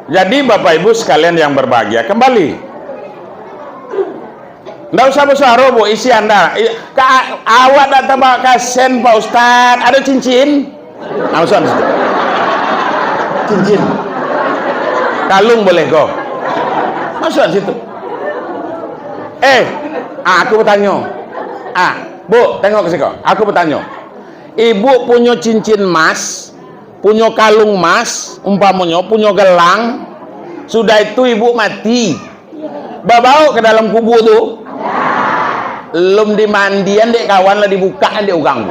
Jadi Bapak Ibu sekalian yang berbahagia, kembali nggak usah besar bu isi Anda. Awak datang pakai sen Pak Ustadz, ada cincin, langsung cincin, kalung boleh kok, masuk situ. Aku bertanya, Bu, tengok ke sini kok. Aku bertanya, Ibu punya cincin emas, punya kalung emas, umpamanya punya gelang, sudah itu Ibu mati, bawa ke dalam kubur tuh, belum dimandian dek kawan lah dibukaan dek ugang.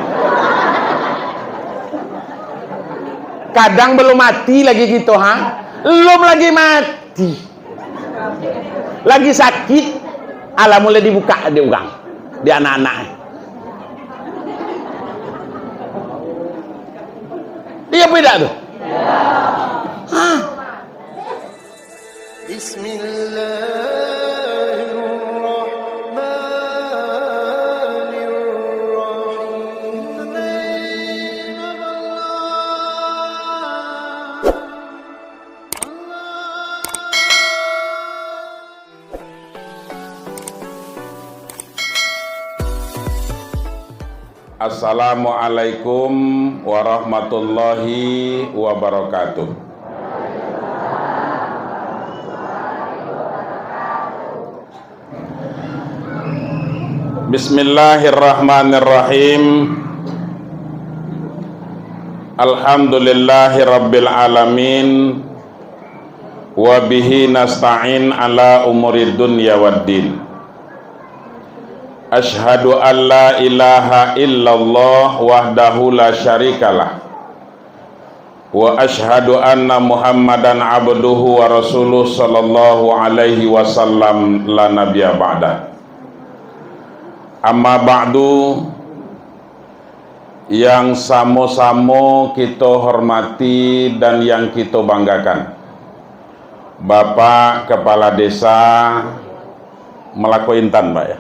Kadang belum mati lagi gitu, belum lagi mati, lagi sakit, mulai dibuka dek ugang di anak-anak. Iya beda tuh. Assalamualaikum warahmatullahi wabarakatuh. Bismillahirrahmanirrahim. Alhamdulillahi rabbil alamin. Wa bihi nasta'in ala umurid dunya waddin. Ashhadu an la ilaha illallah wahdahu la syarikalah wa ashhadu anna muhammadan abduhu wa rasuluh sallallahu alaihi wasallam la nabiyya ba'da. Amma ba'du, yang samo-samo kita hormati dan yang kita banggakan, Bapak Kepala Desa Melako Intan, Pak ya,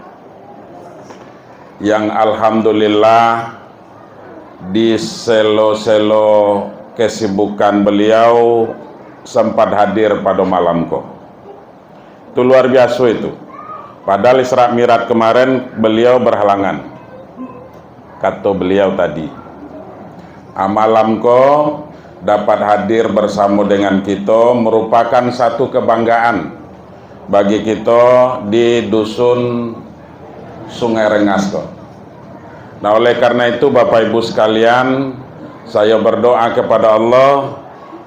yang alhamdulillah di selo-selo kesibukan beliau sempat hadir pada malam kok. Itu luar biasa itu. Padahal Isra Mi'raj kemarin beliau berhalangan. Kata beliau tadi, malam kok dapat hadir bersama dengan kita merupakan satu kebanggaan bagi kita di dusun Sungai Rengas kok. Nah, oleh karena itu Bapak Ibu sekalian, saya berdoa kepada Allah,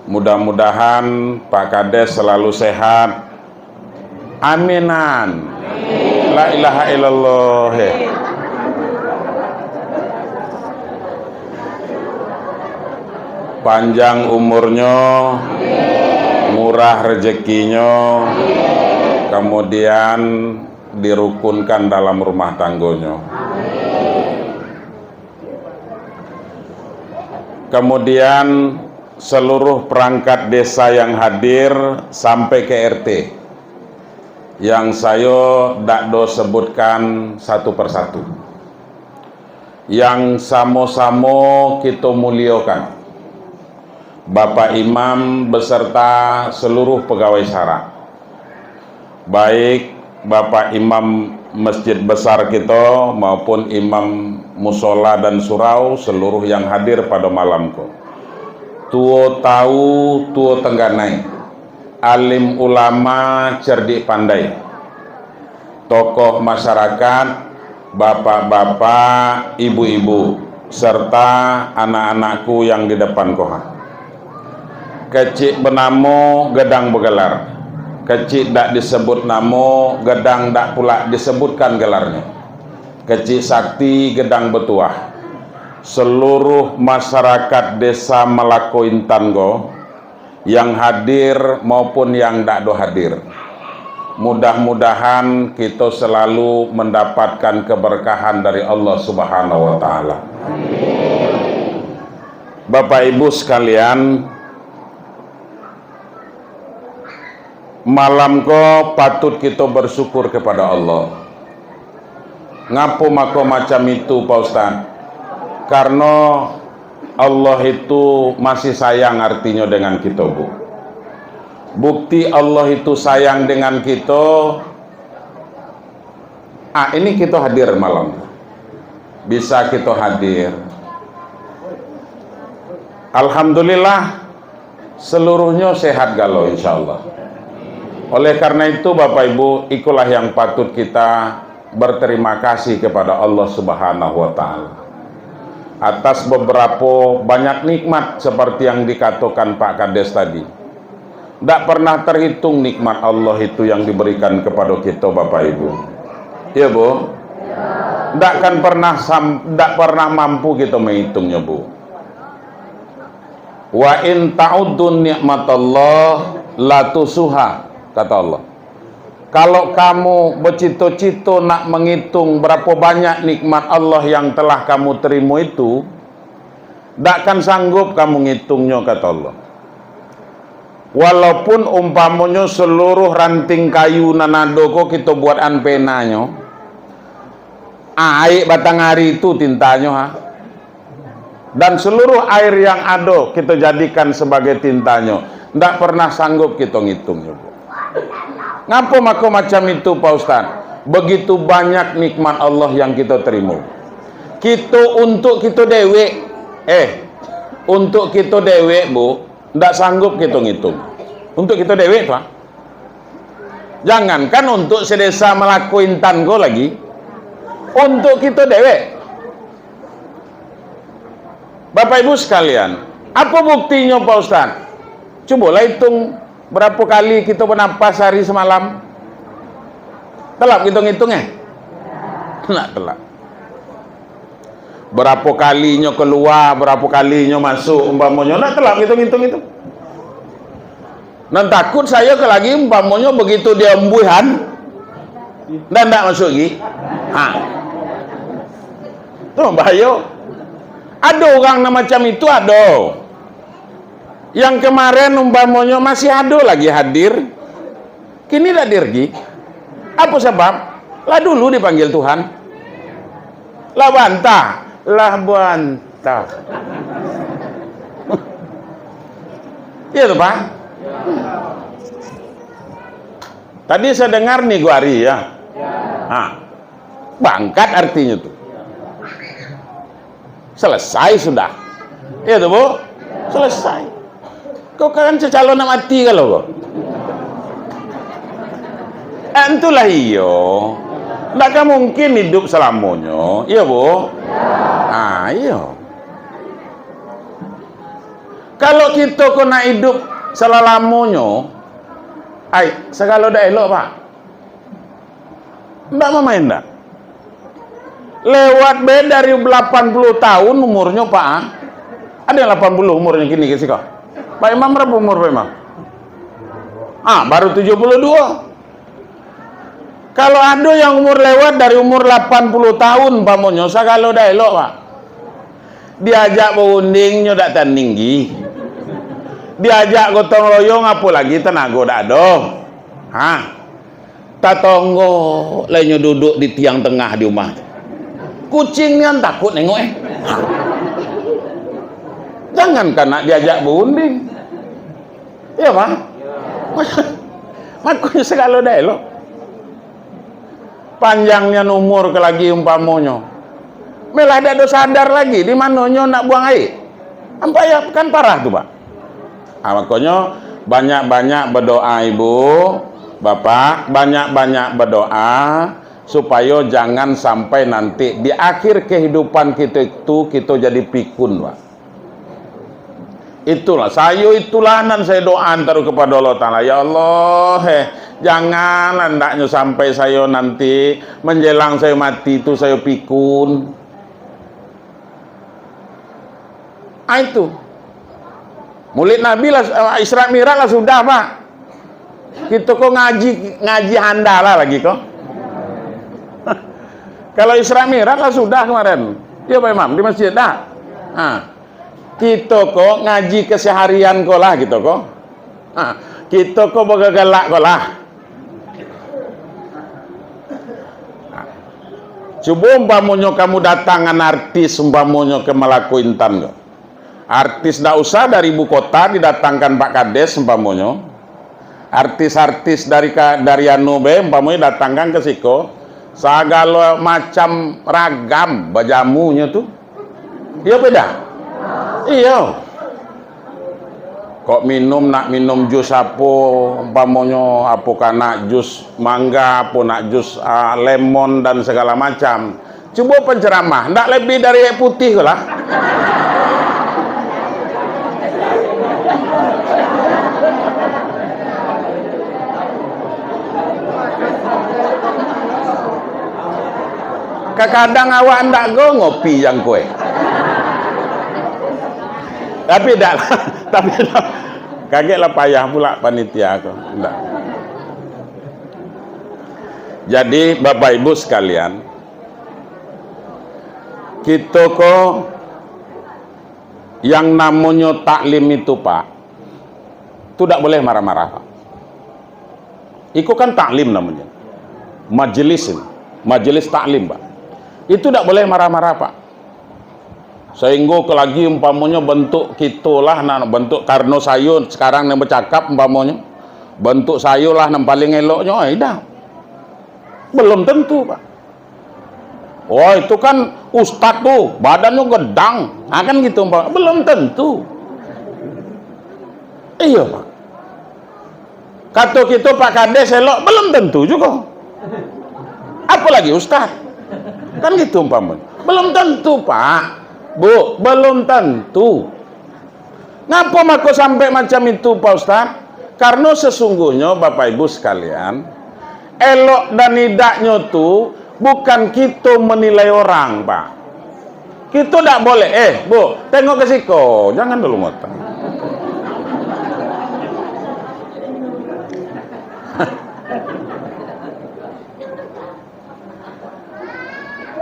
mudah-mudahan Pak Kades selalu sehat. Aminan. La ilaha illallah. Panjang umurnya, murah rezekinya, kemudian dirukunkan dalam rumah tanggonya. Kemudian seluruh perangkat desa yang hadir sampai ke RT, yang saya dakdo sebutkan satu persatu, yang samo-samo kita muliakan, Bapak Imam beserta seluruh pegawai syara, baik Bapak Imam Masjid Besar kita maupun Imam Musola dan Surau, seluruh yang hadir pada malamku. Tuo tahu, tuo tengganai, alim ulama cerdik pandai, tokoh masyarakat, bapak-bapak, ibu-ibu, serta anak-anakku yang di depan koha. Kecik benamo, gedang begelar. Kecik dak disebut namo, gedang dak pula disebutkan gelarnya. Kecik sakti, gedang betuah. Seluruh masyarakat desa Melako Intan go, yang hadir maupun yang dak do hadir, mudah-mudahan kita selalu mendapatkan keberkahan dari Allah Subhanahu wa Ta'ala. Bapak Ibu sekalian, malam ko patut kita bersyukur kepada Allah. Ngapo mako macam itu Pak Ustaz? Karena Allah itu masih sayang artinya dengan kita, Bu. Bukti Allah itu sayang dengan kita. Ini kita hadir malam. Bisa kita hadir. Alhamdulillah seluruhnya sehat galau insyaallah. Oleh karena itu Bapak Ibu, itulah yang patut kita berterima kasih kepada Allah Subhanahu wa taala atas beberapa banyak nikmat seperti yang dikatakan Pak Kades tadi. Tidak pernah terhitung nikmat Allah itu yang diberikan kepada kita Bapak Ibu. Iya Bu? Tidak pernah mampu kita menghitungnya Bu. Wa in ta'uddun ni'matallah la tusuha, kata Allah. Kalau kamu bercita-cita nak menghitung berapa banyak nikmat Allah yang telah kamu terima itu, tak akan sanggup kamu ngitungnya, kata Allah. Walaupun umpamanya seluruh ranting kayu nanado kok kita buat penanya, air batang hari itu tintanya, ha? Dan seluruh air yang ada kita jadikan sebagai tintanya, tidak pernah sanggup kita ngitungnya. Ngapa maka macam itu Pak Ustaz? Begitu banyak nikmat Allah yang kita terima. Kita untuk kita dewek, untuk kita dewek Bu, tidak sanggup kita ngitung. Untuk kita dewek Pak. Jangankan untuk sedesa melakukan tanggo lagi, untuk kita dewek. Bapak Ibu sekalian, apa buktinya Pak Ustaz? Cobalah hitung berapa kali kita bernapas hari semalam. Telap hitung-hitungnya? Tidak telap. Berapa kalinya keluar, berapa kalinya masuk, umpamanya tidak telap hitung-hitung itu. Dan takut saya ke lagi umpamanya begitu dia embuhan dan tidak masuk lagi. Itu bahaya. Ada orang macam itu, ada. Yang kemarin umpamanya masih ada lagi hadir, kini tak dirgi. Apa sebab? Lah dulu dipanggil Tuhan. Lah bantah. Iya tuh Pak. Tadi saya dengar nih gua hari ya. Bangkat artinya tuh. Selesai sudah. Iya tuh Bu. Selesai. Kau kan secalon mati kalau kau. Itulah iyo. Tak mungkin hidup selamanya. Iya Bu. Iya. Kalau kita kena hidup selalamanya, segala dah elok Pak. Tidak mau main dah. Lewat dari 80 tahun umurnya Pak. Ada yang 80 umurnya kini sih kok. Pak Imam berapa umur Pak Imam? Baru 72. Kalau ada yang umur lewat dari umur 80 tahun pamonyo sagalo dah elok Pak. Diajak berundingnya tak tinggi. Diajak gotong royong apa lagi tenaga dak ada. Tatonggo lainnya duduk di tiang tengah di rumah. Kucingnya takut nengok Jangankan nak diajak berunding. Iya Pak. Makanya segala dah elok. Panjangnya umur ke lagi umpamonyo. Melah ada sadar lagi di manonyo nak buang air. Ya kan parah tuh Pak. Makanya banyak-banyak berdoa Ibu, Bapak, banyak-banyak berdoa supaya jangan sampai nanti di akhir kehidupan kita itu kita jadi pikun Pak. Itulah dan saya doa antara kepada Allah Ta'ala, ya Allah, jangan hendaknya sampai saya nanti menjelang saya mati itu saya pikun. Itu Maulid Nabi lah, Isra Mi'raj lah sudah Pak. Kita kok ngaji handala lagi kok. Kalau Isra Mi'raj lah sudah kemarin. Iya Pak Imam di masjid dah. Kita kok ngaji keseharian kok lah gitu kok. Kita kok bagagalak kok lah. Coba umpamonyo kamu datangan artis umpamonyo ke Malaku Intan kok. Artis dak usah dari ibu kota didatangkan Pak Kades umpamonyo. artis-artis dari anu be umpamanya datangkan ke siko segala macam ragam bajamunya tuh. Iya beda. Iya. Kok nak minum jus apa umpamanya apa kana jus mangga apa nak jus lemon dan segala macam. Coba penceramah, ndak lebih dari air putih lah. Kadang awak ndak go ngopi yang kue. Tapi dak tapi kagetlah payah pula panitia aku. Ndak. Jadi Bapak Ibu sekalian, kita kok yang namanya taklim itu Pak, itu tidak boleh marah-marah Pak. Itu kan taklim namanya, majelis taklim Pak. Itu tidak boleh marah-marah Pak. Sehingga lagi umpamanya bentuk kita lah, nah, bentuk karno sayur sekarang yang bercakap umpamanya bentuk sayur lah yang paling eloknya, tidak. Belum tentu Pak. Oh itu kan ustadz tuh badannya gedang, nah, kan gitu Pak. Belum tentu. Iya Pak. Kata kita Pak Kades elok, belum tentu juga. Apalagi ustadz, kan gitu umpamanya. Belum tentu Pak. Bu, belum tentu. Ngapa mako sampai macam itu Pak Ustaz? Karena sesungguhnya Bapak Ibu sekalian, elok dan tidaknya tuh bukan kita menilai orang Pak. Kita tidak boleh. Bu, tengok ke siko, jangan dulu ngotong.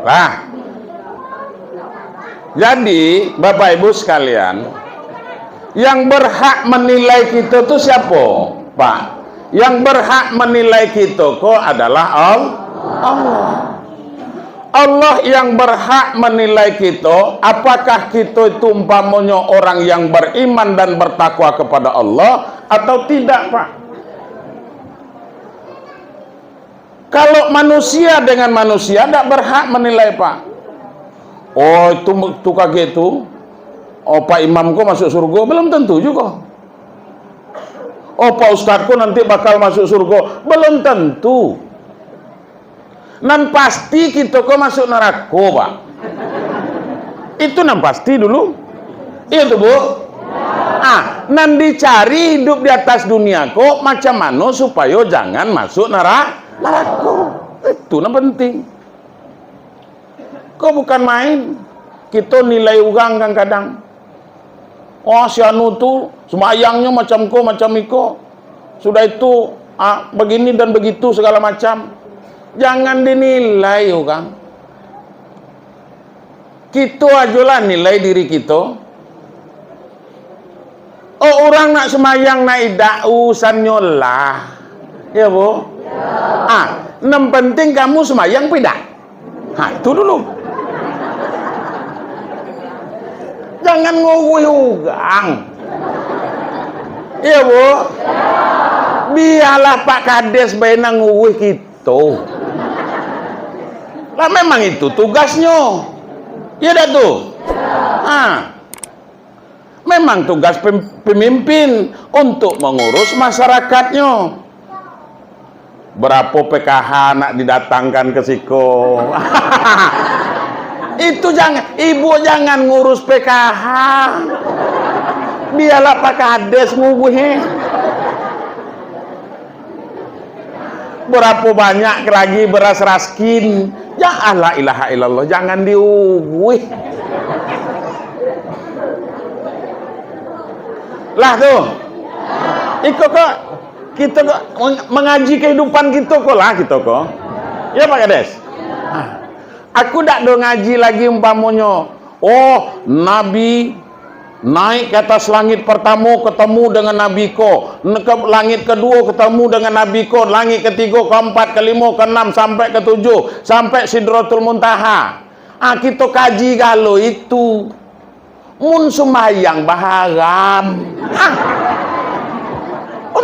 Lah. Jadi Bapak Ibu sekalian, yang berhak menilai kita itu siapa Pak? Yang berhak menilai kita kok adalah Allah. Allah yang berhak menilai kita, apakah kita itu umpamanya orang yang beriman dan bertakwa kepada Allah atau tidak Pak? Kalau manusia dengan manusia tidak berhak menilai Pak. Oh itu kaget itu. Oh Pak Imamku masuk surga, belum tentu juga. Oh Pak Ustadku nanti bakal masuk surga, belum tentu. Nan pasti kita kok masuk neraka Pak. Itu nan pasti dulu. Itu Bu. Nan dicari hidup di atas dunia kok macam mana supaya jangan masuk neraka. Itu nan penting. Kok bukan main. Kita nilai orang kadang-kadang. Oh si anu tuh semayangnya macam ko macam iko. Sudah itu begini dan begitu segala macam. Jangan dinilai orang. Kita ajalah nilai diri kita. Oh orang nak semayang nak idak urusannya lah. Ya Bu. Yang penting kamu semayang tidak. Itu dulu. Jangan ngugui ugang. Iya Bu. Biarlah Pak Kades baina ngugui gitu. Lah memang itu tugasnya. Iya dah tuh. Memang tugas pemimpin untuk mengurus masyarakatnya. Berapa PKH nak didatangkan ke siko. Itu jangan, ibu jangan ngurus PKH. Biarlah Pak Kades nguguhi. Berapa banyak lagi beras raskin. Ya Allah ilaha illallah, jangan diuguhi. Lah tuh. Ikut kok kita kok mengaji kehidupan kita kok lah kita kok. Ya Pak Kades. Aku tak do ngaji lagi umpamanya. Oh, Nabi naik ke atas langit pertama ketemu dengan Nabi ko. Ke langit kedua ketemu dengan Nabi ko. Langit ketiga, keempat, kelima, keenam sampai ketujuh, sampai Sidratul Muntaha. Kita kaji kalau itu. Mun sembahyang baharam.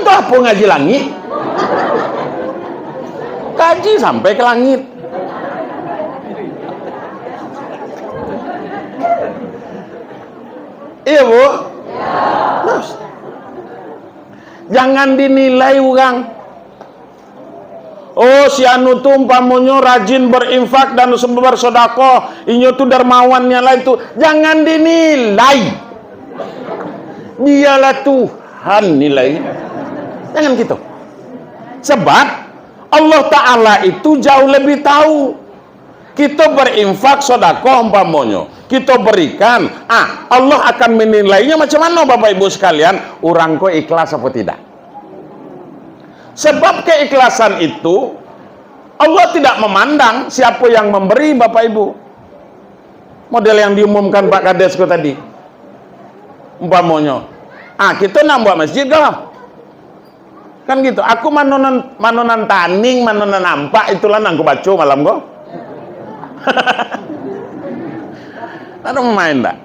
Untuk apa ngaji langit? Kaji sampai ke langit. Iya bu? Terus jangan dinilai orang. Oh si anu tuh umpamonyo rajin berinfak dan bersedekah, inyo tuh dermawannya lain tuh. Jangan dinilai. Dialah Tuhan nilainya. Jangan gitu. Sebab Allah Ta'ala itu jauh lebih tahu. Kita berinfak sedekah umpamonyo, kita berikan, Allah akan menilainya macam mana Bapak Ibu sekalian, orang kok ikhlas apa tidak. Sebab keikhlasan itu Allah tidak memandang siapa yang memberi Bapak Ibu. Model yang diumumkan Pak Kadesko tadi umpamonyo, kita nambah masjid kah? Kan gitu. Aku manonan taning, manonan nampak, itulah nangku baca malam kok. Ada main tak?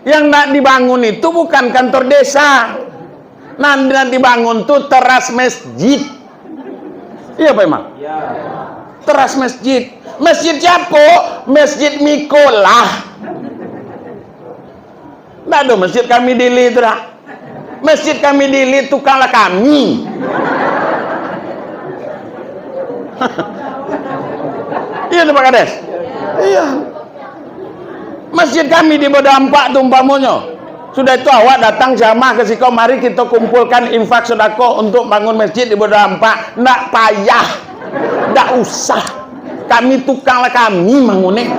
Yang nak dibangun itu bukan kantor desa. Nanti dibangun tuh teras masjid. Iya Pak Imam? Ya. Teras masjid. Masjid siapa? Masjid Mikolah. Nggak ada masjid kami dili itu dah. Masjid kami dili tukanglah kami. Iya Pak Kades? Iya. Masjid kami di Bodampak tuh umpamonyo. Sudah itu awak datang jamaah ke siko, mari kita kumpulkan infak sedekah untuk bangun masjid di Bodampak. Nggak payah. Nggak usah. Kami tukanglah kami bangunnya.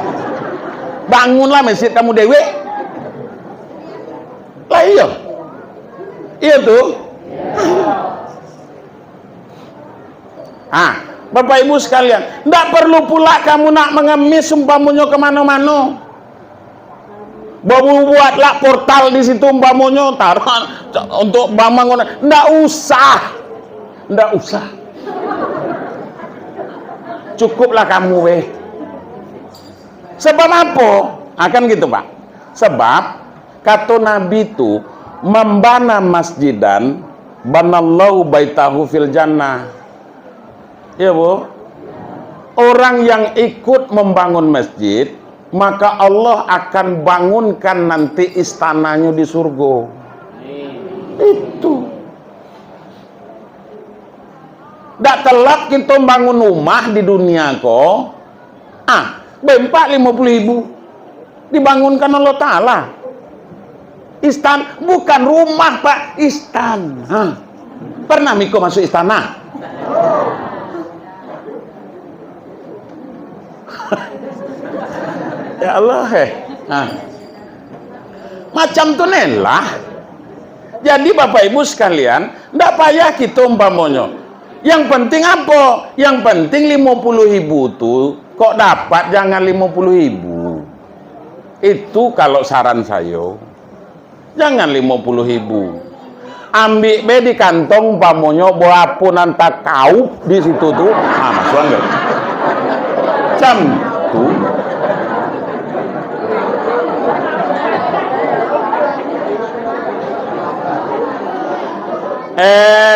Bangunlah masjid kamu dewe. Lah iya. Iya tuh. Bapak Ibu sekalian, tidak perlu pula kamu nak mengemis umpamonyo kemana-mana. Buatlah portal di situ umpamonyo taruh untuk bangun. Tidak usah, tidak usah. Cukuplah kamu weh. Sebab apa? Akan gitu Pak. Sebab kata Nabi itu membana masjidan banallahu baitahu fil jannah. Ya Bu, orang yang ikut membangun masjid, maka Allah akan bangunkan nanti istananya di surga. Itu. Tak telat kita bangun rumah di dunia kok. Bempak 50.000 dibangunkan Allah Ta'ala. Istan, bukan rumah Pak, istan. Pernah Miko masuk istana? Ya Allah macam tu nelah. Jadi Bapak Ibu sekalian, ndak payah kita umpamonyo. Yang penting apa? Yang penting 50.000 tuh kok dapat, jangan 50.000. Itu kalau saran saya. Jangan 50.000. Ambil be di kantong umpamonyo, bawa apunan tak kau di situ tuh. Masuk enggak? Jam tuh.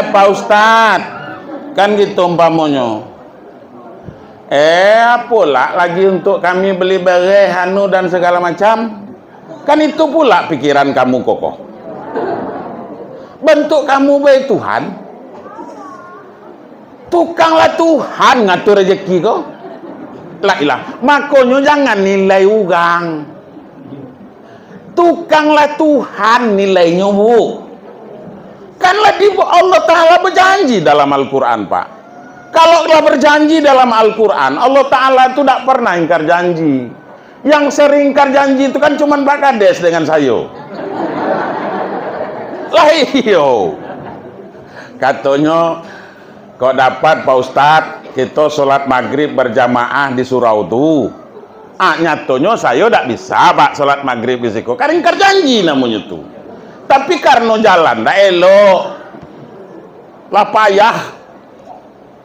Pak Ustadz, kan gitu umpamonyo. Pula lagi untuk kami beli barang anu dan segala macam. Kan itu pula pikiran kamu kokoh. Bentuk kamu baik Tuhan. Tukanglah Tuhan ngatur rezeki kok. Lah ilah, makonyo jangan nilai ugang. Tukanglah Tuhan nilainya Bu. Kanlah Allah Ta'ala berjanji dalam Al-Quran Pak. Kalau telah berjanji dalam Al-Quran, Allah Ta'ala itu tidak pernah ingkar janji. Yang sering ingkar janji itu kan cuma Pak Kades dengan saya. Lah iyo. Katanya, kok dapat Pak Ustadz, kita sholat maghrib berjamaah di surau itu. Nyatonya saya tidak bisa Pak sholat maghrib di situ. Karena ingkar janji namanya itu. Tapi karena jalan dah elok, lah payah.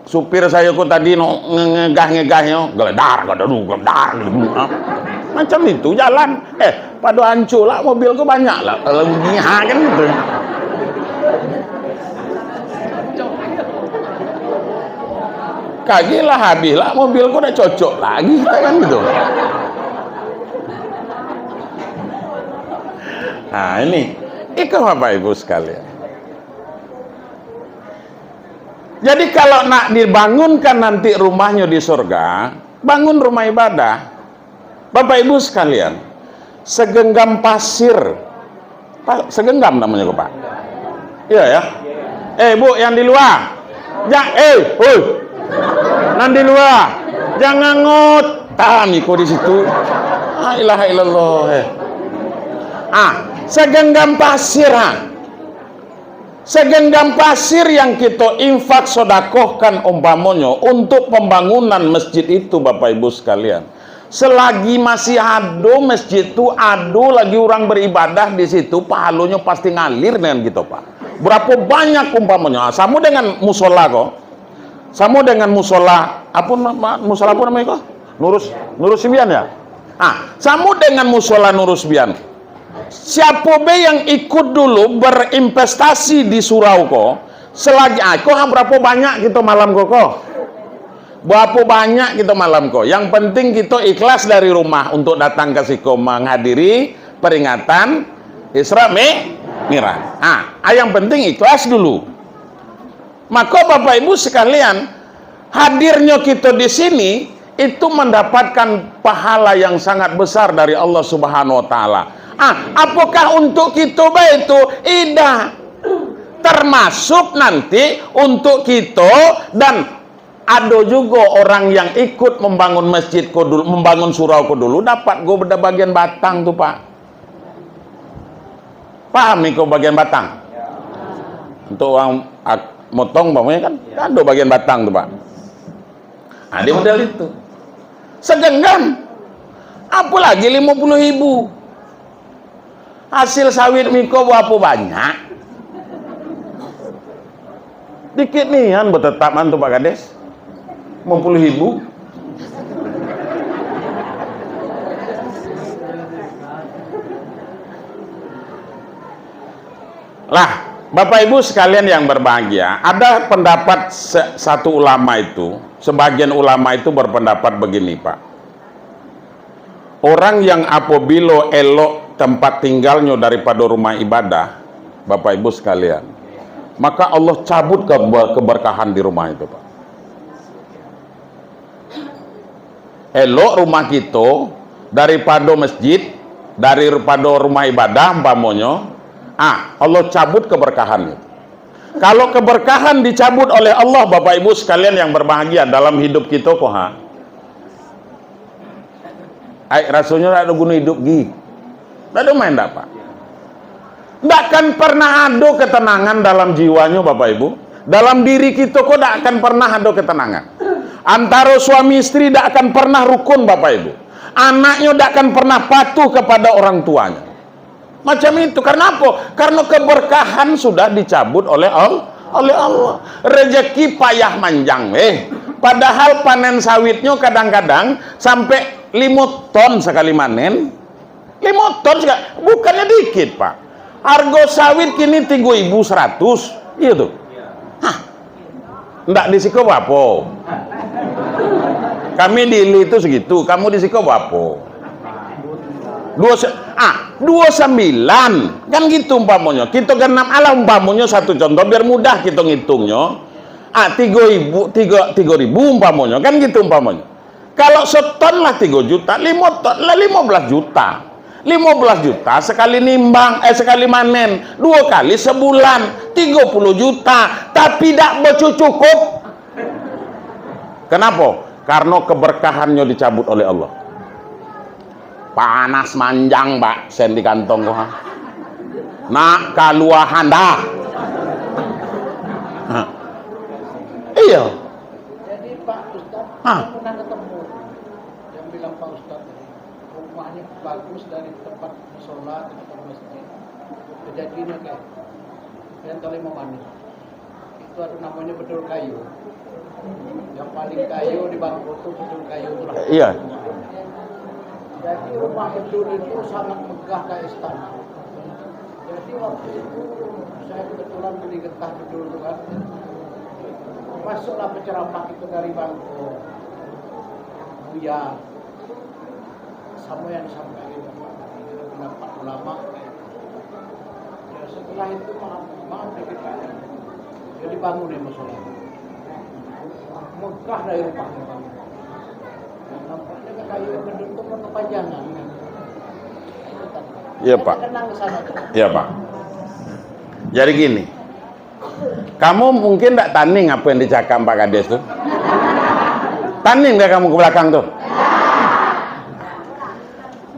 Supir saya kok tadi ngegahnya, geledar, macam itu jalan. Pada hancur lah mobil kok banyak lah. Kalau kan gitu. kagilah habislah mobilku udah cocok lagi kan gitu. Nah ini Bapak Ibu sekalian. Jadi kalau nak dibangunkan nanti rumahnya di surga, bangun rumah ibadah. Bapak Ibu sekalian, segenggam pasir, segenggam namanya kok Pak? Iya ya. Bu yang di luar, nan di luar, jangan ngotan iko di situ. La ilaha illallah. Segenggam pasir, segenggam pasir yang kita infak sodakohkan umpamanya untuk pembangunan masjid itu, Bapak Ibu sekalian. Selagi masih ada masjid itu, ada lagi orang beribadah di situ, pahalanya pasti ngalir dengan gitu Pak. Berapa banyak umpamanya? Sama dengan musola kok. Sama dengan musola apa namanya kok? Nurus Bian ya? Sama dengan musola Nurus Bian. Siapa be yang ikut dulu berinvestasi di surau kok, selagi berapa banyak kita malam kok? Berapa banyak kita malam kok? Yang penting kita ikhlas dari rumah untuk datang ke siko menghadiri peringatan Isra Mi'raj. Yang penting ikhlas dulu. Maka Bapak Ibu sekalian, hadirnya kita di sini itu mendapatkan pahala yang sangat besar dari Allah Subhanahu wa taala. Apakah untuk kita itu? Tidak. Termasuk nanti untuk kita, dan ada juga orang yang ikut membangun masjid dulu, membangun surau dulu, dapat gue bagian batang tuh Pak. Paham nih kok bagian batang? Untuk orang motong bawahnya kan ada bagian batang tuh Pak. Dia model itu. Segenggam. Apalagi 50.000. Hasil sawit miko berapa banyak? Dikit nih kan bertetap mantu Pak Kades. 50.000. Lah, Bapak Ibu sekalian yang berbahagia, ada pendapat satu ulama itu, sebagian ulama itu berpendapat begini Pak. Orang yang apabila elok tempat tinggalnya daripada rumah ibadah, Bapak Ibu sekalian, maka Allah cabut keberkahan di rumah itu Pak. Elok rumah kita daripada masjid, daripada rumah ibadah umpamanya, Allah cabut keberkahan itu. Kalau keberkahan dicabut oleh Allah, Bapak Ibu sekalian yang berbahagia dalam hidup kita kok rasanya ada guna hidup gi. Tidak ada main Pak. Tidak akan pernah ada ketenangan dalam jiwanya Bapak Ibu. Dalam diri kita kok tidak akan pernah ada ketenangan. Antara suami istri tidak akan pernah rukun Bapak Ibu. Anaknya tidak akan pernah patuh kepada orang tuanya. Macam itu. Karena apa? Karena keberkahan sudah dicabut oleh Allah. Rezeki payah manjang. Padahal panen sawitnya kadang-kadang sampai 5 ton sekali manen. 5 ton sekali. Bukannya dikit Pak. Harga sawit kini 3.100. Iya tuh. Nggak disiko apa? Kami di Ili itu segitu. Kamu disiko apa? 29 kan gitu umpamanya. Kita genap ala umpamanya satu contoh biar mudah kita ngitungnya. 3.000 umpamanya kan gitu umpamanya. Kalau seton lah 3 juta, 5 ton lah 15 juta. 15 juta sekali nimbang, sekali manen 2 kali sebulan 30 juta, tapi tidak cukup. Kenapa? Karena keberkahannya dicabut oleh Allah. Panas manjang Pak, sen di kantong gua. Nak kaluahan dah. Iya. Jadi Pak Ustadz pernah ketemu yang bilang Pak Ustadz rumahnya bagus dari tempat sholat, tempat masjid. Kejadiannya kayak yang tali Manis. Itu ada namanya Bedul Kayu. Yang paling kayu di Bangku itu Bedul Kayu itu lah. Iya. Jadi rumah Bedul itu sangat megah kayak istana. Jadi waktu itu saya kebetulan beli getah Bedul itu kan. Masuklah penceramah itu dari bangku Buya. Sama yang disampaikan pendapat ulama. Ya, setelah itu maaf dikit kan. Dia dibangun ya musola. Megah dari rumahnya bang. Nampaknya ke kayu bentuk kepanjangan. Iya Pak. Iya Pak. Jadi gini, kamu mungkin tidak taning apa yang dicakap Pak Kades tuh? Taning nggak kamu ke belakang tuh?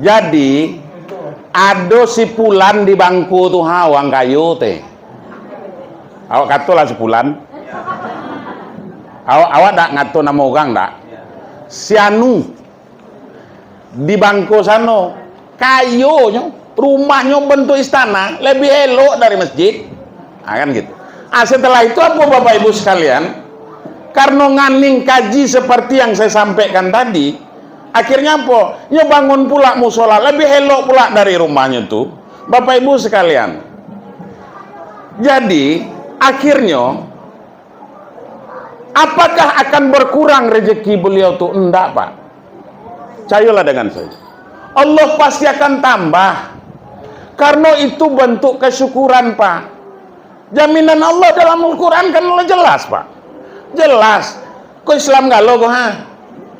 Jadi ada si Pulan di bangku tuh hawang kayu teh. Awak katulah si Pulan. Awak tak ngatur nama orang tak? Si Anu di bangku sana kayunya, rumahnya bentuk istana lebih elok dari masjid. Kan gitu. Setelah itu apa Bapak Ibu sekalian? Karena nganing kaji seperti yang saya sampaikan tadi, akhirnya apa? Ya bangun pula musola lebih elok pula dari rumahnya tuh, Bapak Ibu sekalian. Jadi akhirnya apakah akan berkurang rezeki beliau tuh? Enggak Pak. Percayalah dengan saya. Allah pasti akan tambah. Karena itu bentuk kesyukuran Pak. Jaminan Allah dalam Al-Quran kan jelas Pak. Jelas. Kok Islam galau kok ha?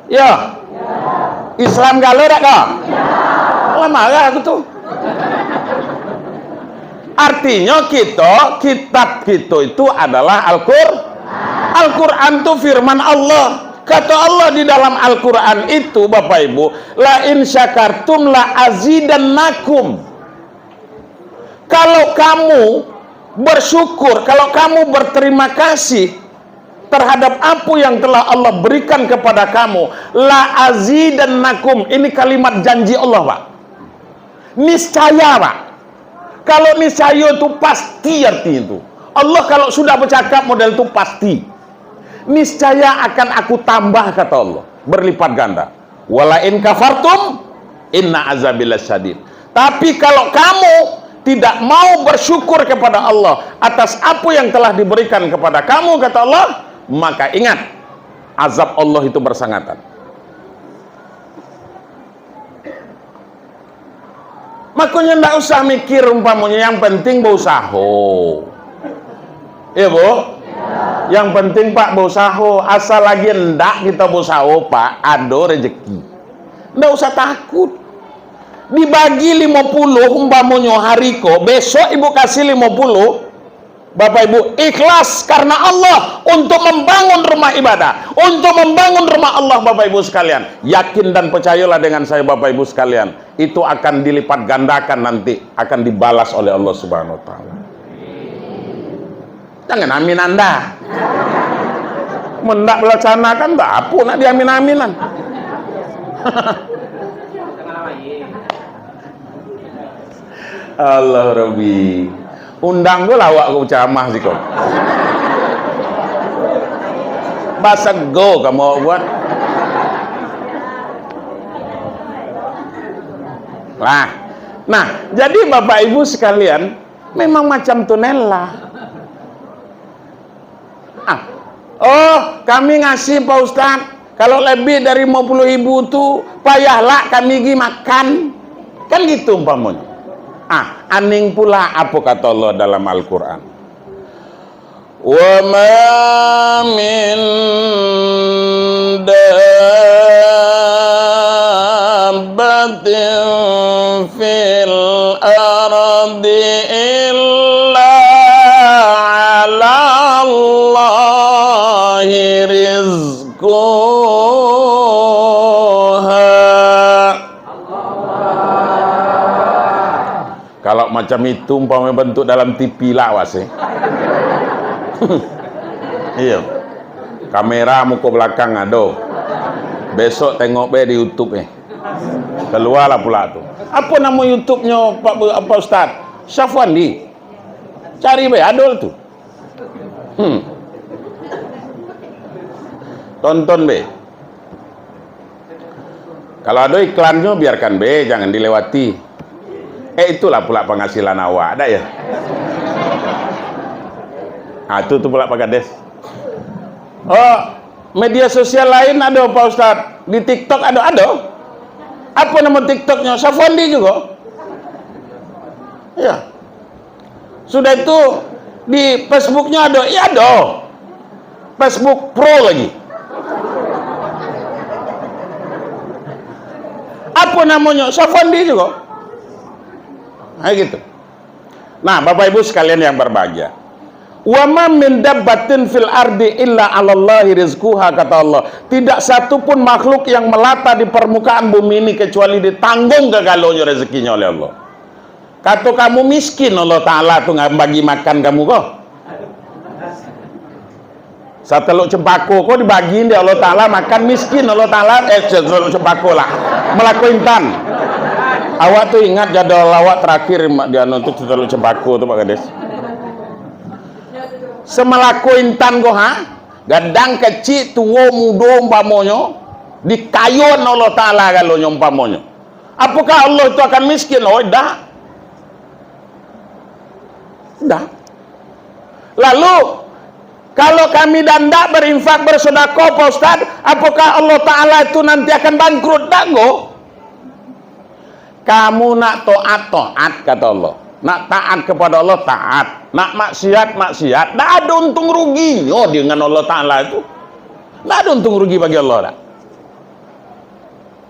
Ya. Islam galau tak kok? Lama gak aku tuh. Artinya kitab kita itu adalah Al-Quran. Al-Quran itu firman Allah. Kata Allah di dalam Al-Quran itu Bapak Ibu, la in syakartum la azidannakum. Kalau kamu bersyukur, kalau kamu berterima kasih terhadap apa yang telah Allah berikan kepada kamu, la azidannakum. Ini kalimat janji Allah Pak. Niscaya Pak. Kalau niscaya itu pasti artinya itu. Allah kalau sudah bercakap model itu pasti. Niscaya akan aku tambah kata Allah, berlipat ganda. Wala in kafartum inna azabil syadid. Tapi kalau kamu tidak mau bersyukur kepada Allah atas apa yang telah diberikan kepada kamu kata Allah, maka ingat azab Allah itu bersangatan. Makanya tidak usah mikir umpamanya, yang penting berusaha. Iya Bu? Yang penting Pak berusaha, asal lagi enggak kita berusaha Pak, ada rezeki. Enggak usah takut. Dibagi 50 umpamanya hari kok, besok Ibu kasih 50. Bapak Ibu ikhlas karena Allah untuk membangun rumah ibadah, untuk membangun rumah Allah Bapak Ibu sekalian. Yakin dan percayalah dengan saya Bapak Ibu sekalian, itu akan dilipat gandakan nanti, akan dibalas oleh Allah Subhanahu wa taala. Jangan amin Anda. Mendak melaksanakan tak apa nak diamin-aminan. Allah Rabbi. Undang gue lawak ke ceramah sih kok. Bahasa go kamu buat. Nah, jadi Bapak Ibu sekalian, memang macam tunela. Oh, kami ngasih Pak Ustadz, kalau lebih dari 50.000 tuh payahlah kami pergi makan. Kan gitu umpamanya. Aning pula apa kata Allah dalam Al-Quran. Wa ma min dabbatin fil ardi illa ala Allahi rizquha. Kalau macam itu umpamanya bentuk dalam TV lawas iya, kamera muka belakang ada, besok tengok be di YouTube keluarlah pula tuh. Apa nama YouTube-nya Pak Ustaz? Syafwandi. Cari be adol tuh. Tonton be. Kalau ada iklannya biarkan be, jangan dilewati. Itulah pula penghasilan awak, ada ya? Itu pula Pak Kades. Oh, media sosial lain ada Pak Ustadz. Di TikTok ada. Apa nama TikToknya? Safandi juga. Ya. Sudah itu di Facebooknya ada. Ya ada. Facebook Pro lagi. Apa namanya? Safandi juga. Nah gitu. Nah, Bapak Ibu sekalian yang berbahagia. Wa ma min dabbatin fil ardi illa 'alallahi rizquha, kata Allah. Tidak satu pun makhluk yang melata di permukaan bumi ini kecuali ditanggung kegalonya rezekinya oleh Allah. Kata kamu miskin, Allah Ta'ala tuh nggak bagi makan kamu kok. Sateluk cempako kok dibagiin dia Allah Ta'ala makan, miskin Allah Ta'ala sateluk cempako lah melaku intan. Awak tuh ingat jadwal awak terakhir dia nonton sateluk cempako tuh Pak Kades. Semelaku intan kok gadang kecil tua muda umpamonyo dikayun Allah Ta'ala kalau umpamonyo. Apakah Allah itu akan miskin? Oh dah. Lalu kalau kami danda berinfak bersedekah Pak Ustaz, apakah Allah Ta'ala itu nanti akan bangkrut? Dago. Kamu nak taat kata Allah. Nak taat kepada Allah, taat. Nak maksiat, tak ada untung ruginya dengan Allah Ta'ala itu. Tak ada untung rugi bagi Allah. Tak?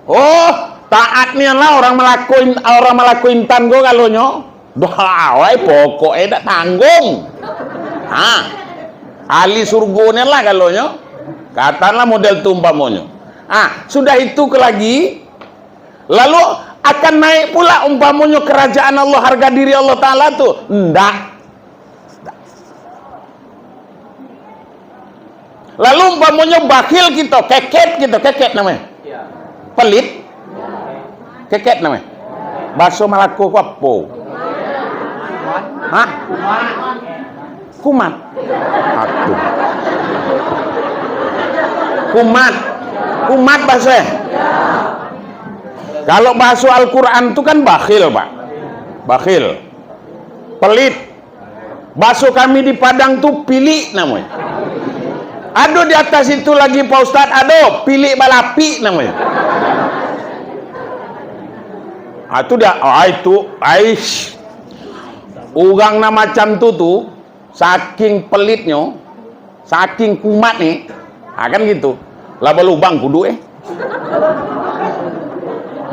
Oh, taat ni lah orang melakuin tanggo kalau nyo. Dah, wai pokoknya tak tanggung. Ahli surga ni lah kalau nyo. Katakanlah model tumpamonyo. Sudah itu ke lagi. Lalu akan naik pula umpamonyo kerajaan Allah, harga diri Allah Ta'ala tuh. Ndak. Lalu umpamonyo bakhil kita, keket namanya. Pelit. Keket namanya. Bahasa Malaku apa? Kumat. Aduh. Kumat bahasa. Kalau bahasa Al-Quran itu kan bakhil, Pak. Bakhil. Pelit. Bahasa kami di Padang tuh pilih namanya. Ada di atas itu lagi Pak Ustadz, ada pilih balapi namanya. Itu dia, itu aish. Orang nama macam tuh saking pelitnya, saking kumat nih, kan gitu. Lah balubang kudu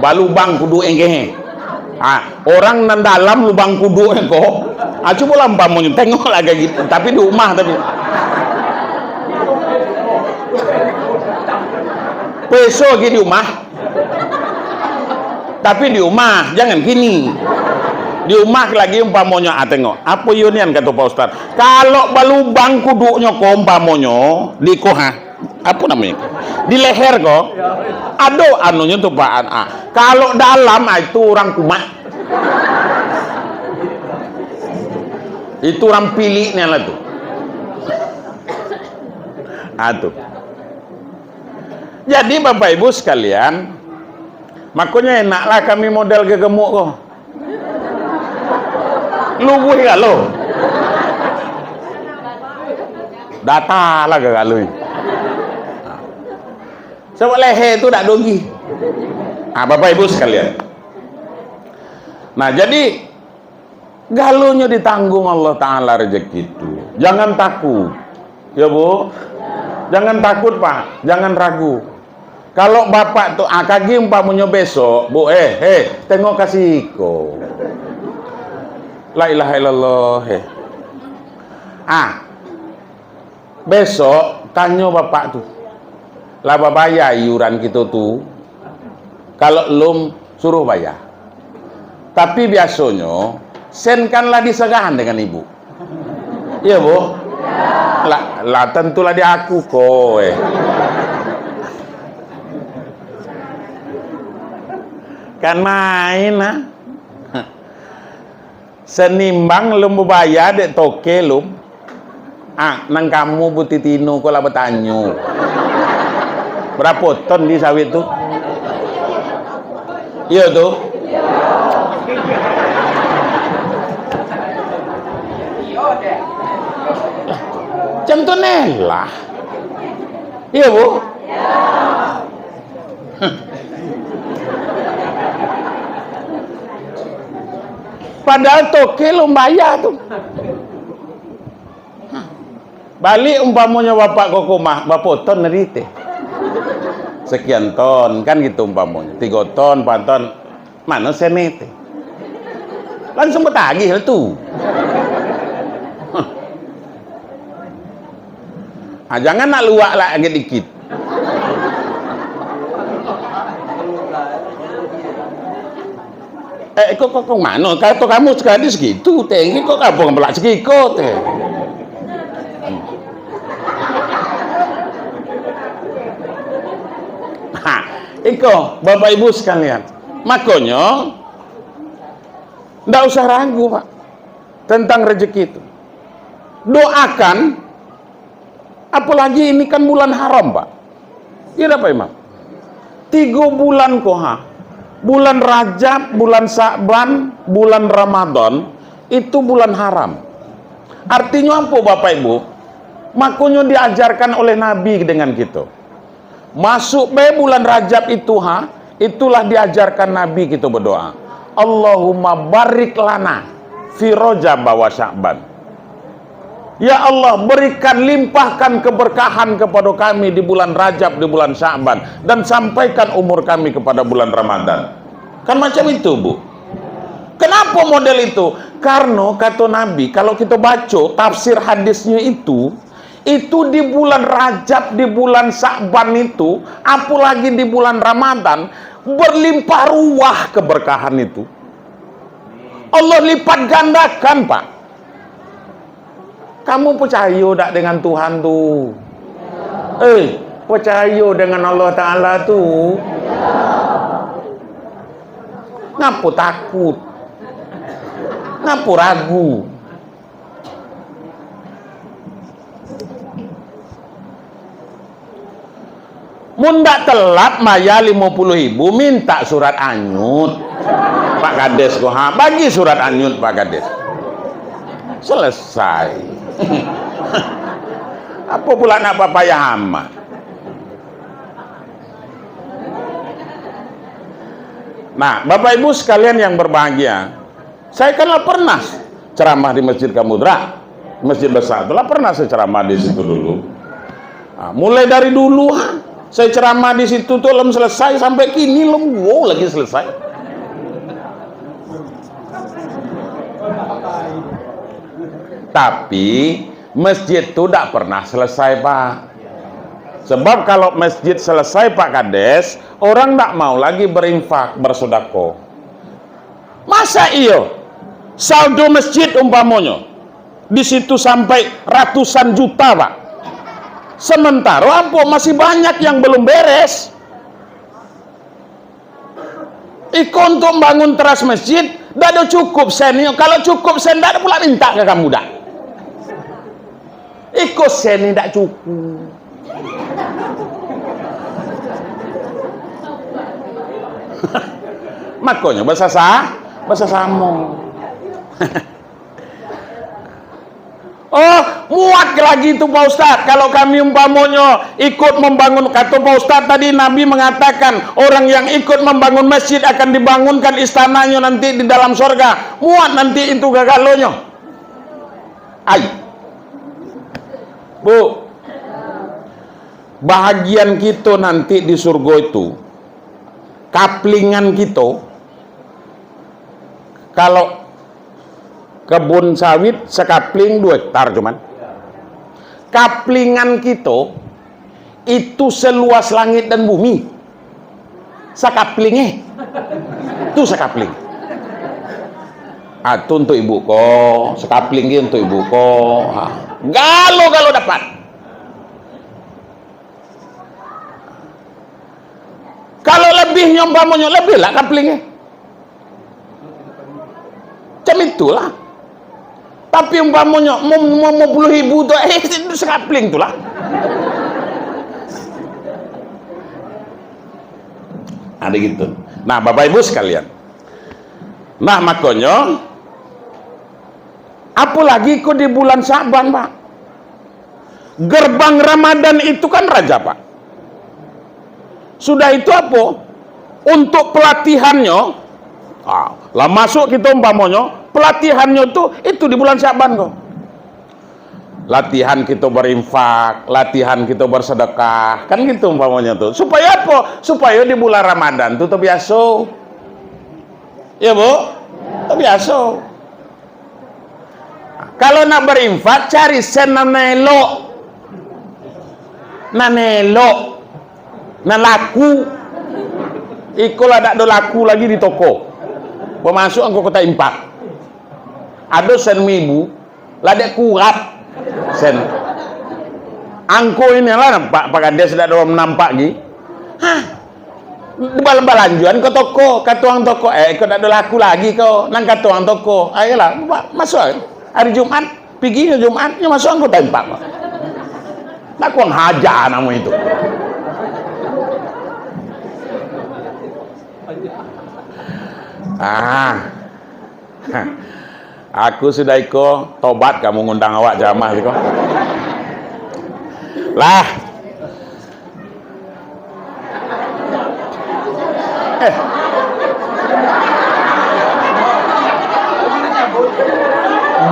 balubang kudu engke. Orang nan dalam lubang kudu kok. Coba lampamu tengok lagi gitu, tapi di rumah tapi. Peso lagi di rumah. Tapi di rumah, jangan gini. Di rumah lagi umpamonyo tengok. Apa yunian kata Pak Ustaz? Kalau balubang kuduknya ko umpamonyo di koha. Apa namanya? Di leher kok. Aduh anunya tuh Pak. Kalau dalam itu orang kumat. Itu orang pilihnya lah tuh. Tuh. Jadi Bapak Ibu sekalian, makanya enaklah kami model gegemuk kok. Lugu ya lo. Data lah gak lu. Sebab leher itu tak dogi. Bapak Ibu sekalian. Nah, jadi galunya ditanggung Allah Ta'ala rezeki itu. Jangan takut. Ya, Bu. Jangan takut, Pak. Jangan ragu. Kalau Bapak tuh kaki umpamanya besok, Bu, tengok kasihku. La ilaha illallah. Besok tanya Bapak tuh. Lah bayar iuran kita tuh. Kalau belum suruh bayar. Tapi biasanya senkanlah disagahan dengan Ibu. Iya, Bu? Lah tentulah di aku kok. Kan main senimbang lum bayar dek toke lum. Nang kamu butitino kok lah bertanya. Berapa ton di sawit tuh? Iya tuh. Macam tu lah. Iya Bu? Padahal toke lumbaya tuh. Balik umpamanya bapak kok rumah, bapak ton nerite. Sekian ton, kan gitu umpamanya. 3 ton, 4 ton. Mana senete? Langsung bertagih tuh. Ah, jangan nak luak lagi dikit. Kok mana? Kata kamu sekali segitu, teh. Kok kamu ngebelak segitu, teh. Nah, iko Bapak Ibu sekalian. Makanya ndak usah ragu, Pak, tentang rezeki itu. Doakan, apalagi ini kan bulan haram, Pak. Iya Pak Imam. 3 bulan koha. Bulan Rajab, bulan Sa'ban, bulan Ramadan itu bulan haram. Artinya apa Bapak Ibu? Makanya diajarkan oleh Nabi dengan gitu. Masuk bulan Rajab itu itulah diajarkan Nabi gitu berdoa. Allahumma barik lana fi Rajab wa Sya'ban. Ya Allah, berikan, limpahkan keberkahan kepada kami di bulan Rajab, di bulan Sya'ban, dan sampaikan umur kami kepada bulan Ramadan. Kan macam itu, Bu. Kenapa model itu? Karena kata Nabi, kalau kita baca tafsir hadisnya itu di bulan Rajab, di bulan Sya'ban itu, apalagi di bulan Ramadan, berlimpah ruah keberkahan itu. Allah lipat gandakan, Pak. Kamu percaya tak dengan Tuhan tu? Percaya dengan Allah Ta'ala tu? Ngapa takut? Ngapa ragu? Mundak telat maya 50.000 minta surat anyut Pak Kades bagi surat anyut Pak Kades, selesai. Apa pula nak papaya hama? Nah Bapak Ibu sekalian yang berbahagia, saya kan pernah ceramah di Masjid Kamudra, Masjid Besar, telah pernah saya ceramah di situ dulu. Nah, mulai dari dulu saya ceramah di situ tuh belum selesai, sampai kini belum lagi selesai. Tapi masjid itu tidak pernah selesai, Pak. Sebab kalau masjid selesai Pak Kades, orang tidak mau lagi berinfak, bersedekah. Masa iyo saldo masjid umpamanya di situ sampai ratusan juta, Pak. Sementara apa masih banyak yang belum beres. Ikut untuk bangun teras masjid, tidak ada cukup sen. Kalau cukup sen, tidak ada pula minta ke kamu dah. Ikut sen tidak cukup. Makanya bahasa samo. Oh, muat lagi itu Pak Ustadz. Kalau kami umpamanya ikut membangun, kata Pak Ustadz tadi Nabi mengatakan orang yang ikut membangun masjid akan dibangunkan istananya nanti di dalam surga. Muat nanti itu gagalonya. Bu, bahagian kita nanti di surga itu, kaplingan kita, kalau kebun sawit sekapling 2 hektar cuman. Kaplingan kita itu seluas langit dan bumi. Sekaplingnya. Itu sekapling. Itu untuk ibu ko, sekapling itu untuk ibu ko. Galo dapat. Kalau lebih nyompamanya lebih lah kaplingnya. Macam itulah. Tapi umpamanya mau 50.000 tuh itu sekapling tuh lah. Ada gitu. Nah Bapak Ibu sekalian, nah makanya apalagi kok di bulan Sa'ban, Pak, Gerbang Ramadan itu kan raja, Pak. Sudah itu apa? Untuk pelatihannya, lah masuk kita umpamanya, pelatihannya itu di bulan Syaban kok. Latihan kita berinfak, latihan kita bersedekah, kan gitu umpamanya tuh. Supaya apa? Supaya di bulan Ramadan tuh terbiasa. Ya, Bu? Terbiasa. Kalau nak berinfak, cari sen nanelo. Nanelo. Nah laku ikolah tak ada laku lagi di toko pemasuk angko kota impak ada sen mibu ladek kurat sen angko ini lah pak kades tidak ada nampak lagi di balanjuan ke toko ke tuang toko kau tak ada laku lagi kau nang ke tuang toko ayolah masuk hari Jumat pergi ke Jumatnya masuk angko impak tak kuang haja nama itu. Aku sudah iko tobat kamu ngundang awak jamaah iko. Lah.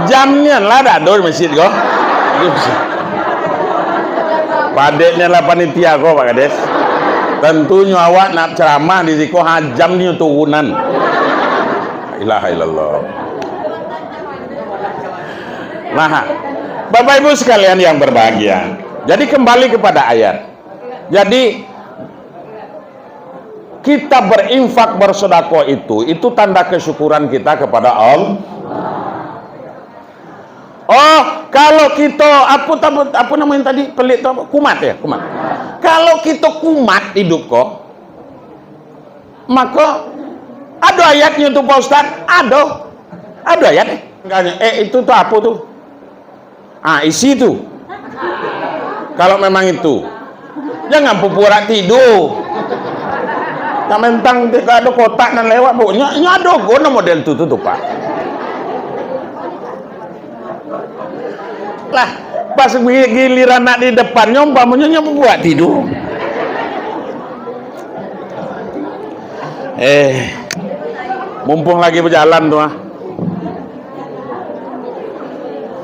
Jamnya lah dah dor masjid kok. Padeknya lah panitia kok Pak Kades. Tentunya awak nak ceramah di situ hajam ni turunan. Ilaha illallah. Nah, Bapak Ibu sekalian yang berbahagia. Jadi kembali kepada ayat. Jadi kita berinfak bersedekah itu tanda kesyukuran kita kepada Allah. Oh, kalau kita apa namanya tadi pelit kumat ya, kumat. Kalau kita kumat hidup kok, maka ada ayatnya tuh Pak Ustaz, ada ayatnya. Itu tuh apa tuh? Isi tuh. Kalau memang itu, jangan pura tidur. Tak mentang tidak ada kotak dan lewat, pokoknya ada gono model tuh Pak. Lah, pas giliran nak di depannya umpamanya buat tidur. Mumpung lagi berjalan tuh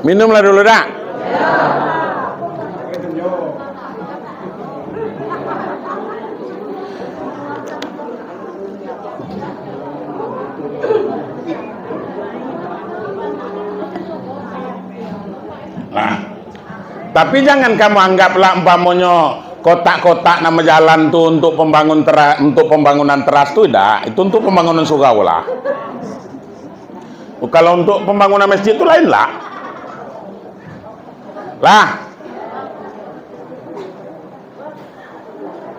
minumlah dulu dah. Nah, tapi jangan kamu anggaplah umpamanya kotak-kotak nama jalan tuh untuk pembangunan teras tuh tidak, itu untuk pembangunan surau lah. Kalau untuk pembangunan masjid itu lain lah.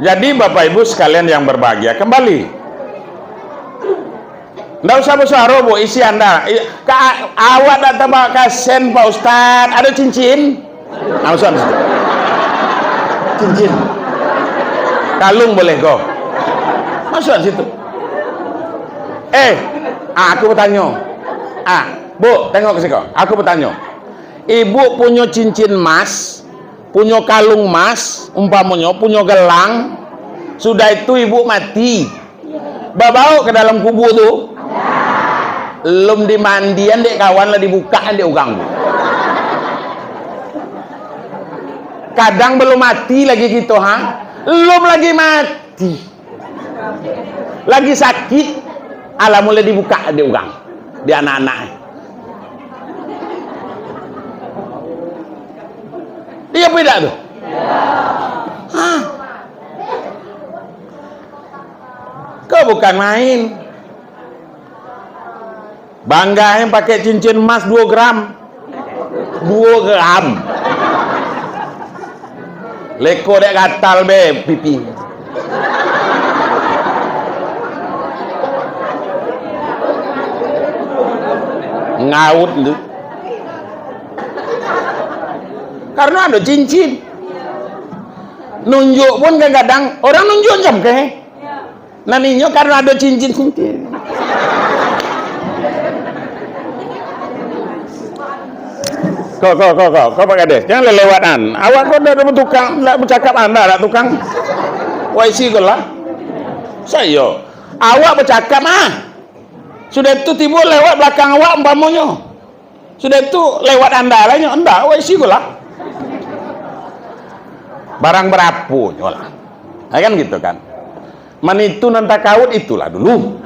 Jadi Bapak Ibu sekalian yang berbahagia, kembali. Nggak usah besar Bu, isi Anda. Awak tak tambah kasen Pak Ustadz, ada cincin? Nggak usah. Cincin. Kalung boleh kok. Masuk situ. Aku bertanya. Bu, tengok ke sini kok. Aku bertanya. Ibu punya cincin emas, punya kalung emas, umpamanya punya gelang. Sudah itu ibu mati. Bawa ke dalam kubur tuh. Belum dimandian dek kawan lah dibukaan dek ugang. Kadang belum mati lagi gitu belum lagi mati. Lagi sakit, mulai dibuka dek ugang. Di anak-anak. Iya beda tuh. Kau bukan main. Bangga yang pakai cincin emas 2 gram. 2 gram. Leko dek gatal be pipi. Ngaut tu. Karena ada cincin. Nunjuk pun kadang-kadang orang nunjuk jam ke. Naninya karena ada cincin-cincin. Kau Pak Kades, jangan lewatan. Awak kau dah tukang, nak bercakap anda nak tukang. YC kau lah. Saya, awak bercakap Sudah itu timbul lewat belakang awak umpamanya. Sudah itu lewat anda lah, anda YC kau lah. Barang berapu lah. Kan gitu kan. Manitu nanta kaut itulah dulu.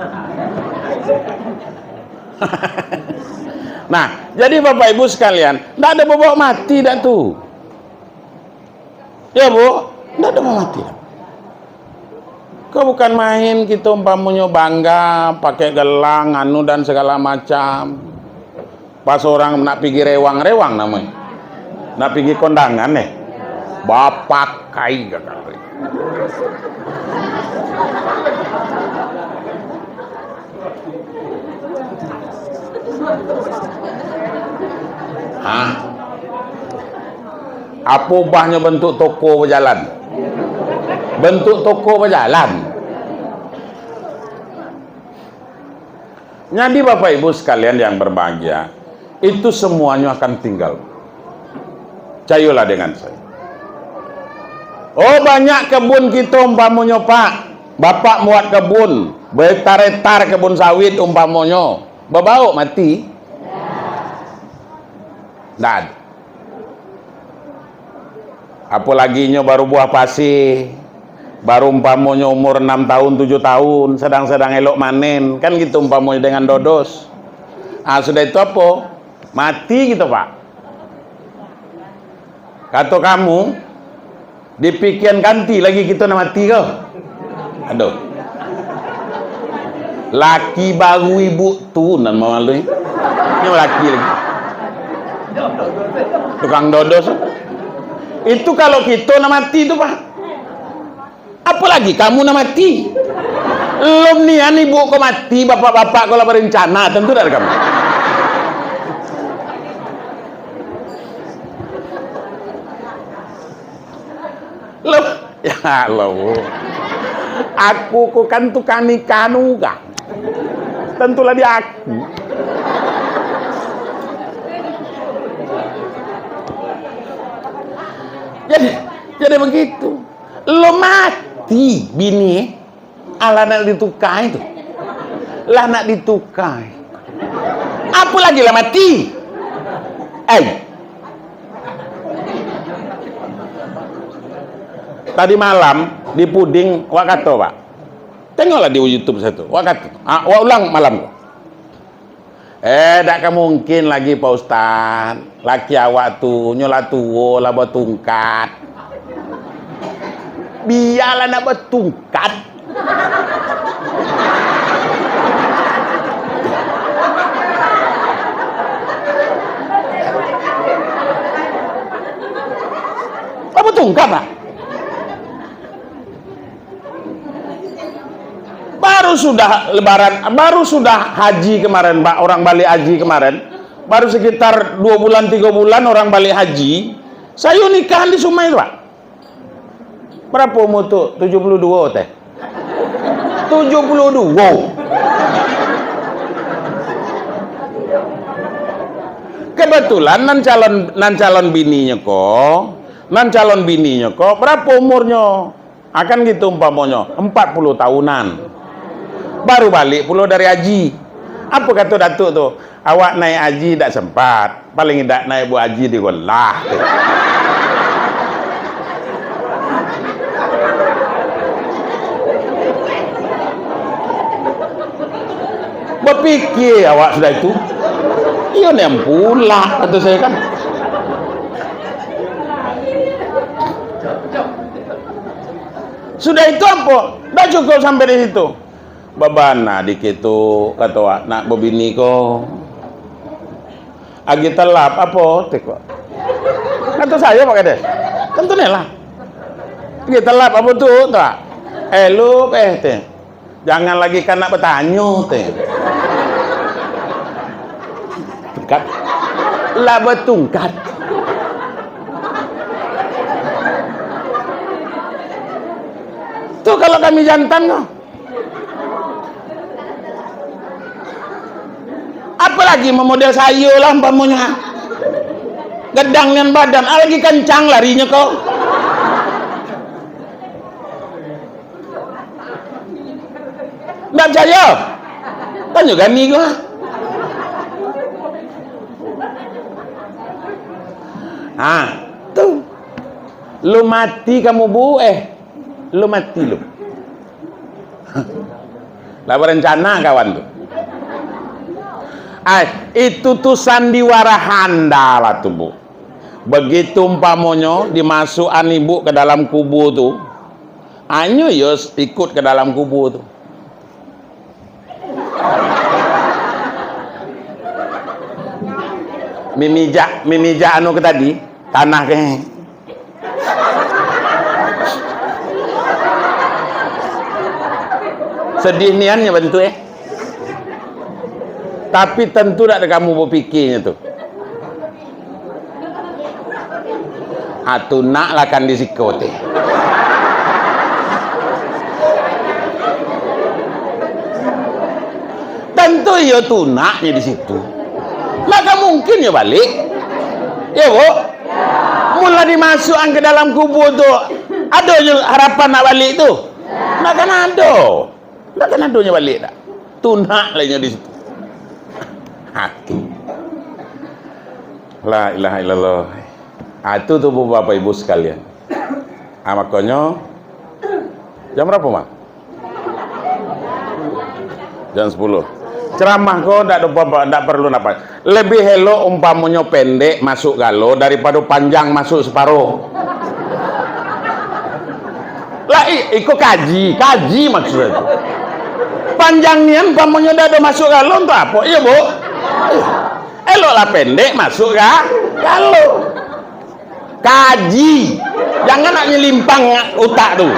Nah, jadi Bapak Ibu sekalian, tidak ada bawa mati dah tu. Ya Bu, tidak ada bawa mati. Kau bukan main kita umpamanya bangga pakai gelang anu dan segala macam. Pas orang nak pergi rewang-rewang namanya. Nak pergi kondangan bapak kai gak. Apa ubahnya bentuk toko berjalan? Bentuk toko berjalan. Jadi Bapak Ibu sekalian yang berbahagia, itu semuanya akan tinggal. Cayolah dengan saya. Oh, banyak kebun kita umpamanya Pak. Bapak muat kebun, berhektar-hektar kebun sawit umpamanya. Babau mati? Dan apalaginya baru buah pasir, baru umpamanya umur 6 tahun 7 tahun, sedang-sedang elok manen, kan gitu umpamanya dengan dodos. Sudah itu apa? Mati gitu Pak. Kata kamu dipikiran ganti lagi kita nak mati kau. Aduh. Laki baru ibu tu nan malu ni. Ni laki lagi. Tukang dodos. Itu kalau kita nak mati tu Pak. Apa lagi kamu nak mati? Belum ni ibu kau mati, bapak-bapak kau lah berencana, tentu tak ada kamu. Loh, ya Allah. Aku kan tukang nikah nuga. Tentulah dia aku. Jadi begitu. Lo mati bini, ala nak ditukai itu. Lah nak ditukai. Apa lagi lah mati? Tadi malam di puding wak kata Pak. Tengoklah di YouTube satu. Wak kata, wak ulang malam. Tak mungkin lagi Pak Ustaz. Laki awak tu nyola tuwo lah bertungkat. Biarlah nak bertungkat. Apa bertungkat Pak? Baru sudah lebaran, baru sudah haji kemarin Pak, orang balik haji kemarin. Baru sekitar 2 bulan 3 bulan orang balik haji. Saya nikahan di Sumai itu Pak. Berapa umur tu? 72 teh. 72. Kebetulan nan calon bininya kok berapa umurnya? Akan gitu umpamanya 40 tahunan. Baru balik pulau dari haji. Apa kata datuk tu? Awak naik haji tak sempat. Paling tidak naik buat haji di golah. Berpikir awak sudah itu. Iya ni yang pula kata saya kan. Sudah itu apa? Dah cukup sampai di situ. Babana dikit tu kata nak berbini ko. Agi telap apa teko. Kata saya Pak Kades. Tentu ni lah. Agi telap apa tu tak? Lu teh. Jangan lagi kan nak bertanya teh. Tungkat. Lah bertungkat. Tu kalau kami jantan kok. Apalagi memodel saya lah umpamanya. Gedang dengan badan, lagi kencang larinya kau. Nggak percaya? Tanya kami gua. Tuh. Lu mati kamu bu, lu mati lu. Lah berencana kawan tuh. Itu tuh sandiwara handal tuh bu. Begitu umpamonyo dimasukkan ibu ke dalam kubur tuh, anyo yos ikut ke dalam kubur tuh. Mimija anu ke tadi tanah ke. Sedih niannya bentuk tapi tentu tak ada kamu berpikirnya tuh. Nak lah kan disikote. Tentu ya tunaknya di situ. Maka mungkin ya balik. Ya bu. Mula dimasukkan ke dalam kubur tuh. Ada harapan nak balik tuh. Nak kan ada. Nak kan adanya balik tak. Tunak lainnya di situ. Hati. La ilaha illallah. Itu tuh Bapak Ibu sekalian. Makanya jam berapa mak? Jam 10. Ceramah kau ndak perlu apa. Lebih hello umpamanya pendek masuk galo daripada panjang masuk separuh. Lah ikut kaji maksudnya. Panjangnya umpamanya dah ada masuk galo untuk apa? Iya bu. Eloklah pendek masuk galo. Kaji, jangan nak nyelimpang otak tuh.